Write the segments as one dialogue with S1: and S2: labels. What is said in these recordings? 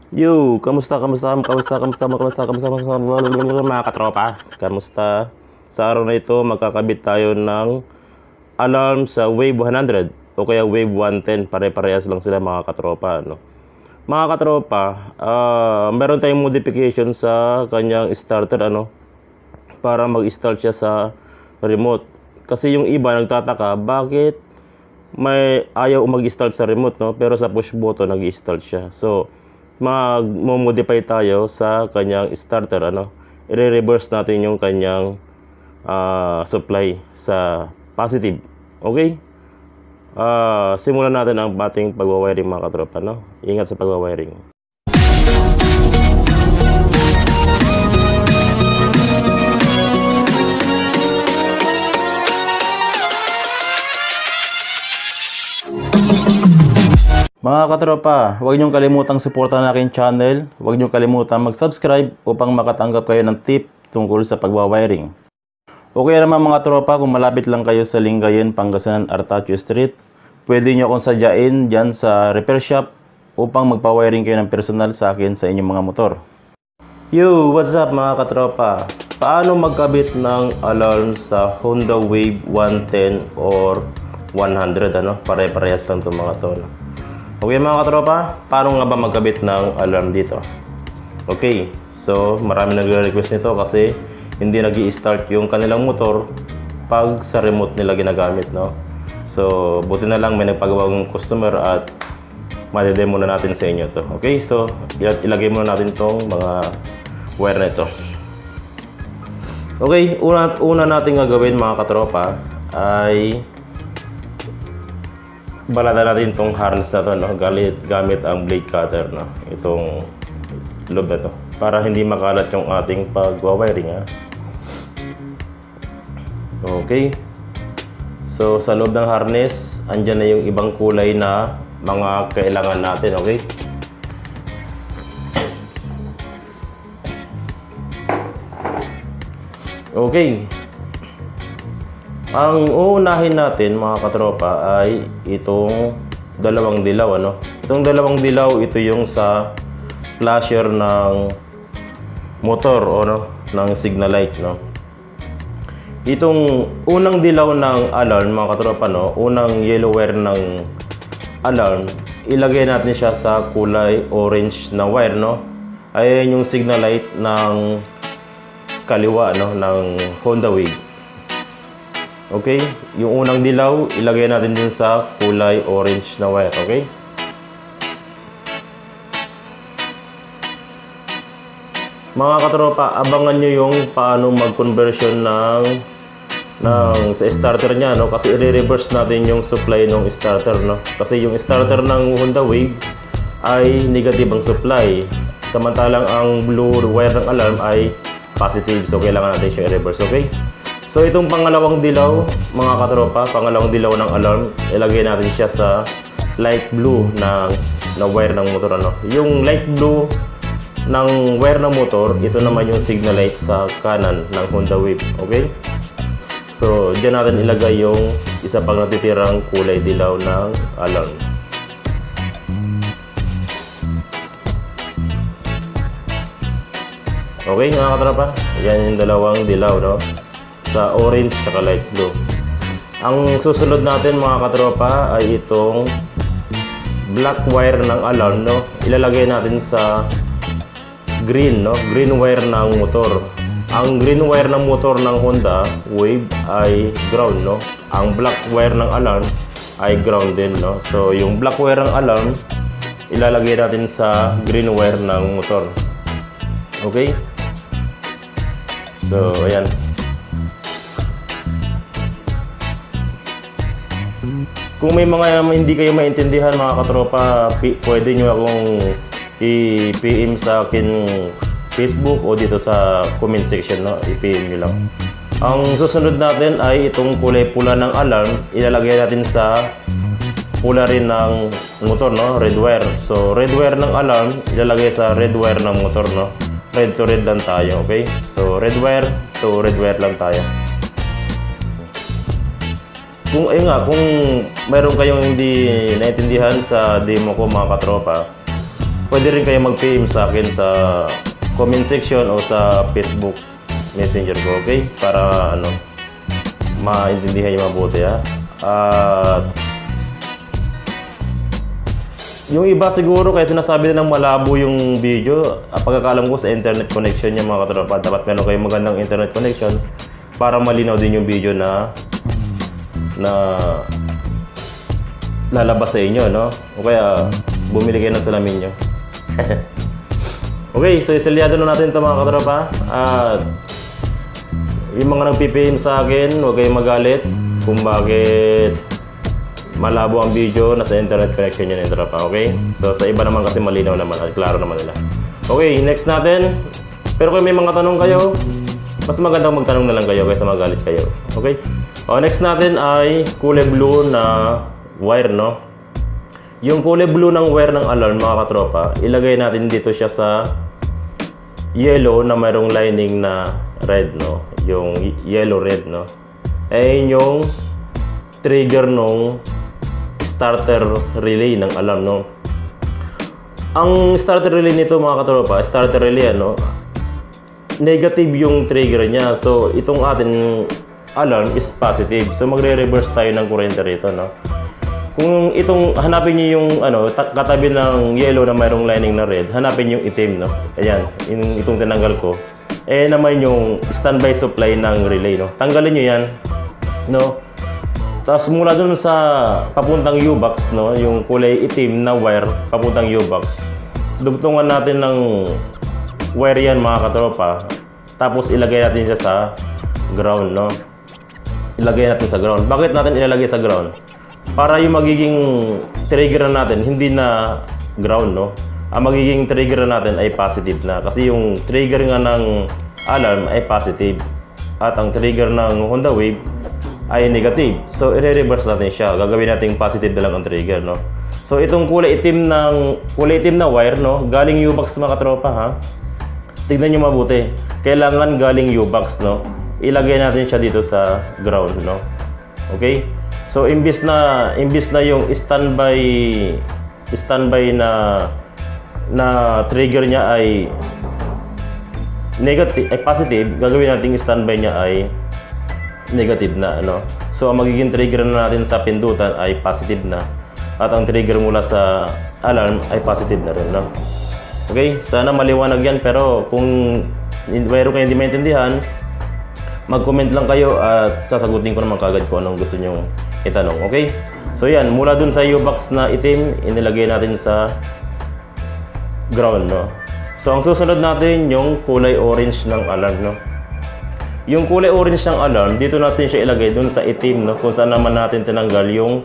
S1: Kamusta mga katropa? Kamusta? Sa araw na ito, magkakabit tayo ng alarm sa Wave 100 o kaya Wave 110. Pare-parehas lang sila mga katropa, no? Mga katropa, meron tayong modification sa kanyang starter, para mag-start siya sa remote. Kasi yung iba nagtataka, bakit may ayaw mag-start sa remote, no? Pero sa push button nag-start siya. So, mag-modify tayo sa kanyang starter, i-reverse natin yung kanyang supply sa positive. Okay? Simulan natin ang ating pagwawiring mga katropa, no? Ingat sa pagwawiring. Mga katropa, huwag niyong kalimutang suportahan ang aking channel. Huwag niyong kalimutang mag-subscribe upang makatanggap kayo ng tip tungkol sa pagwawiring. Okay naman mga tropa, kung malapit lang kayo sa Lingayen, Pangasinan, Artacho Street, pwede niyo akong sadyain dyan sa repair shop upang magpa-wiring kayo ng personal sa akin sa inyong mga motor. What's up mga katropa? Paano magkabit ng alarm sa Honda Wave 110 or 100, Pare-parehas lang itong mga to, Okay mga katropa, paano nga ba magkabit ng alarm dito? Okay, so marami nagre-request nito kasi hindi nag-i-start yung kanilang motor pag sa remote nila ginagamit, So, buti na lang may nagpagawang customer at madedemo na natin sa inyo to. Okay, so ilagay muna natin tong mga wire na ito. Okay, una natin gagawin mga katropa ay balatan natin itong harness na to, gamit ang blade cutter, itong lobe na to, para hindi makalat yung ating pagwawiring, Okay, so sa loob ng harness andyan na yung ibang kulay na mga kailangan natin. Okay, ang uunahin natin mga katropa ay itong dalawang dilaw, Itong dalawang dilaw, ito yung sa flasher ng motor ng signal light, Itong unang dilaw ng alarm mga katropa, unang yellow wire ng alarm, ilagay natin siya sa kulay orange na wire, Ayan yung signal light ng kaliwa, ng Honda Wave. Okay, yung unang dilaw, ilagay natin din sa kulay orange na wire, okay? Mga katropa, abangan nyo yung paano mag-conversion sa starter niya, Kasi i-reverse natin yung supply ng starter, Kasi yung starter ng Honda Wave ay negative ang supply. Samantalang ang blue wire ng alarm ay positive. So, kailangan natin siya i-reverse, okay? So, itong pangalawang dilaw, mga katropa, pangalawang dilaw ng alarm, ilagay natin siya sa light blue na wire ng motor, Yung light blue ng wire ng motor, ito naman yung signal light sa kanan ng Honda Wave, okay? So, dyan natin ilagay yung isa pang natitirang kulay dilaw ng alarm. Okay mga katropa, yan yung dalawang dilaw, sa orange at light blue. Ang susunod natin mga katropa ay itong black wire ng alarm, ilalagay natin sa green, green wire ng motor. Ang green wire ng motor ng Honda Wave ay ground, Ang black wire ng alarm ay ground din, So yung black wire ng alarm ilalagay natin sa green wire ng motor. Okay? So ayan. Kung may mga hindi kayo maintindihan mga katropa, pwede nyo akong i-PM sa akin Facebook o dito sa comment section, i-PM nyo lang. Ang susunod natin ay itong kulay pula ng alarm, ilalagay natin sa pula rin ng motor, red wire. So red wire ng alarm, ilalagay sa red wire ng motor, Red to red lang tayo, okay? So red wire to red wire lang tayo. Kung mayroon kayong hindi naintindihan sa demo ko mga katropa, pwede rin kayo mag-PM sa akin sa comment section o sa Facebook Messenger ko, okay? Para ano, maintindihan nyo mabuti, ha? At yung iba siguro kaya sinasabi nilang malabo yung video, pagkakalam ko sa internet connection niya mga katropa. Dapat meron kayong magandang internet connection para malinaw din yung video na lalabas sa inyo, no? O kaya bumili kayo ng salamin nyo. Okay, so isaliado na natin ito mga katropa. At yung mga nag-PPM sa akin, huwag kayong magalit kung bakit malabo ang video, nasa internet connection yun, tropa, okay? So sa iba naman kasi malinaw naman at klaro naman nila. Okay, next natin. Pero kung may mga tanong kayo, mas magandang magtanong na lang kayo kaysa magalit kayo. Okay? O, next natin ay kulay blue na wire, no? Yung kulay blue ng wire ng alarm mga katropa, ilagay natin dito siya sa yellow na mayroong lining na red, no? Yung yellow red, no? Ayun yung trigger nung starter relay ng alarm, no? Ang starter relay nito mga katropa, starter relay, ano, negative yung trigger niya. So itong ating alarm is positive. So magre-reverse tayo ng kuryente rito, no? Kung itong hanapin niyo yung ano, katabi ng yellow na mayroong lining na red, hanapin yung itim, no? Ayan, itong tinanggal ko. Eh naman yung standby supply ng relay, no? Tanggalin niyo yan, no? Tapos mula dun sa papuntang U-box, no, yung kulay itim na wire papuntang U-box, dugtungan natin ng wire yan mga katropa. Tapos ilagay natin siya sa ground, no. Ilagay natin sa ground. Bakit natin ilalagay sa ground? Para yung magiging trigger natin hindi na ground, no. Ang magiging trigger natin ay positive na. Kasi yung trigger nga ng alarm ay positive. At ang trigger ng Honda Wave ay negative. So i-reverse natin siya. Gagawin natin positive na lang ang trigger, no. So itong kulay itim na wire, no, galing U-box mga katropa, ha. Tignan niyo mabuti. Kailangan galing U-box, no. Ilagay natin siya dito sa ground, no. Okay? So imbis na yung standby na trigger niya ay negative, ay positive, gagawin natin standby niya ay negative na, ano. So ang magiging trigger na natin sa pindutan ay positive na, at ang trigger mula sa alarm ay positive na rin, no. Okay, sana maliwanag yan. Pero kung mayroon kayo hindi maintindihan, mag-comment lang kayo at sasagutin ko naman kagad kung anong gusto nyong itanong. Okay, so yan, mula dun sa U-box na itim, inilagay natin sa ground, no. So ang susunod natin yung kulay orange ng alarm, no. Yung kulay orange ng alarm, dito natin siya ilagay dun sa itim, no, kung saan naman natin tinanggal yung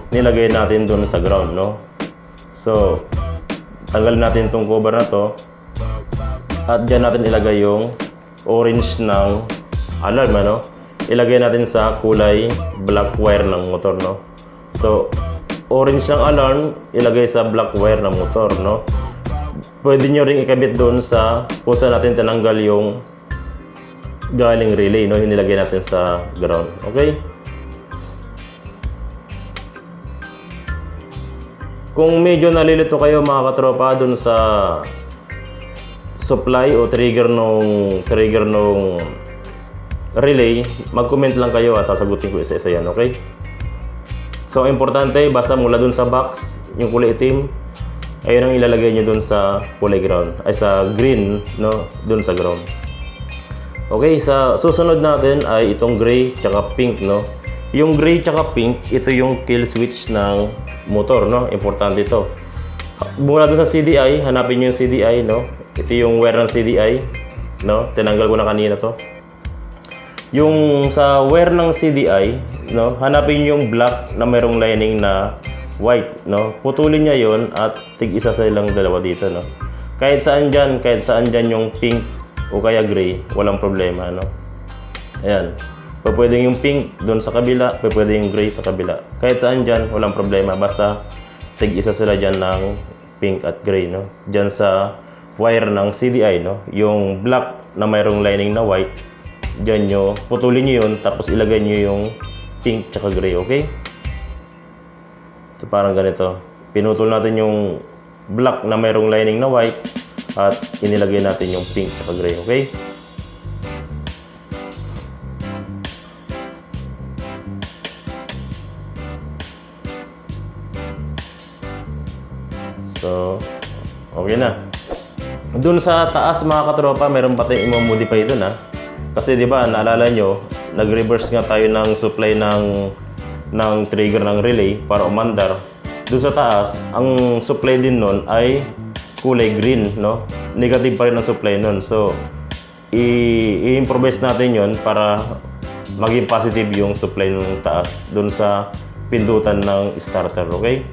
S1: nilagay natin dun sa ground, no. So tanggalin natin itong cover na to at dyan natin ilagay yung orange ng alarm, ano. Ilagay natin sa kulay black wire ng motor, no. So orange ng alarm ilagay sa black wire ng motor, no. Pwede nyo ring ikabit doon sa kung saan natin tinanggal yung galing relay, no, yung nilagay natin sa ground. Okay? Kung medyo nalilito kayo mga katropa dun sa supply o trigger nung relay, mag-comment lang kayo at sasagutin ko isa-isa yan, okay? So importante, basta mula dun sa box, yung kulay itim, ayun ang ilalagay nyo dun sa kulay ground, ay sa green, no, dun sa ground. Okay, sa susunod natin ay itong gray tsaka pink, no. Yung gray tsaka pink, ito yung kill switch ng motor, no. Importante ito. Mula dun sa CDI, hanapin nyo yung CDI, no. Ito yung wire ng CDI, no. Tinanggal ko na kanina to. Yung sa wire ng CDI, no, hanapin yung black na mayroong lining na white, no. Putulin niya yon at tig-isa silang dalawa dito, no. Kahit saan dyan yung pink o kaya gray, walang problema, no. Ayan. Pwedeng yung pink doon sa kabila, pwede yung gray sa kabila. Kahit saan dyan, walang problema. Basta tig-isa sila dyan ng pink at gray, no. Dyan sa wire ng CDI, no. Yung black na mayroong lining na white, dyan nyo, putulin nyo yun, tapos ilagay nyo yung pink tsaka gray, okay? So parang ganito. Pinutol natin yung black na mayroong lining na white at inilagay natin yung pink at gray, okay? So, okay na. Doon sa taas mga katropa, meron pa tayong i-modify doon ha. Kasi di ba, naalala nyo, nag-reverse nga tayo ng supply ng trigger ng relay para umandar. Doon sa taas, ang supply din nun ay kulay green, no? Negative pa rin ang supply nun. So, i-improvise natin yon para maging positive yung supply ng taas doon sa pindutan ng starter, okay?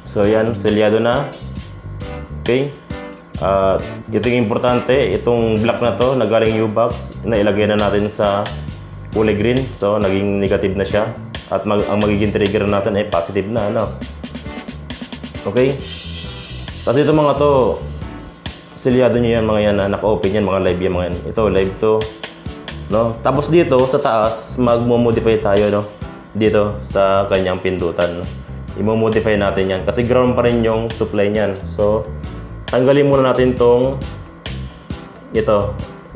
S1: So, yan, selyado na. Okay? Ito yung importante, itong black na to, nagaling U-box, na ilagay na natin sa kulay green. So, naging negative na siya. At ang magiging trigger natin ay positive na, ano? Okay? Kasi ito mga to, selyado nyo yan, mga yan, naka-open yan, mga live yan, mga yan. Ito, live to. No? Tapos dito, sa taas, magmo-modify tayo, no? Dito, sa kanyang pindutan. I-modify natin yan. Kasi ground pa rin yung supply niyan. So, tanggalin muna natin ito,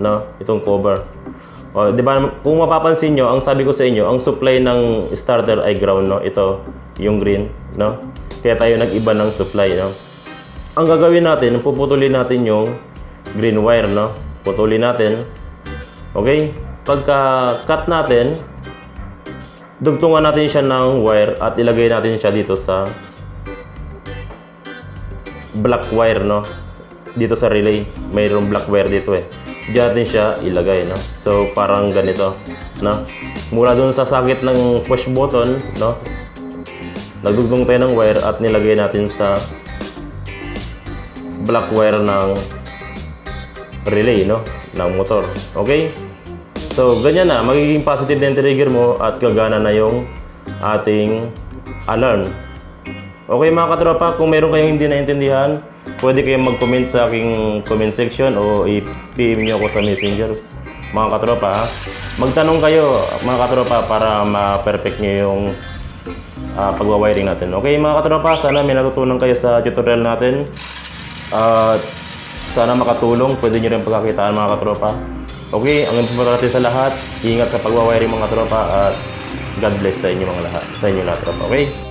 S1: no? Itong cover. O, di ba, kung mapapansin nyo, ang sabi ko sa inyo, ang supply ng starter ay ground, no? Ito, yung green, no? Kaya tayo nag-iba ng supply, no? Ang gagawin natin, puputulin natin yung green wire, no? Putulin natin. Okay? Pagka-cut natin, dugtungan natin siya ng wire at ilagay natin siya dito sa black wire, no? Dito sa relay, mayroong black wire dito eh. Diyan natin siya ilagay, no? So, parang ganito, no? Mula dun sa sakit ng push button, no? Nagdugtong tayo ng wire at nilagay natin sa black wire ng relay, no? Ng motor. Okay? So, ganyan na. Magiging positive na yung trigger mo at gagana na yung ating alarm. Okay mga katropa, kung meron kayong hindi naintindihan, pwede kayong mag-comment sa aking comment section o i-PM nyo ako sa messenger. Mga katropa, ha? Magtanong kayo mga katropa para ma-perfect nyo yung pagwawiring natin. Okay mga katropa, sana may natutunan kayo sa tutorial natin. Sana makatulong, pwede nyo rin pagkakitaan mga katropa. Okay, ang importante sa lahat, ingat sa pagwawiring mga tropa at God bless sa inyo mga lahat, sa inyo lahat tropa, okay?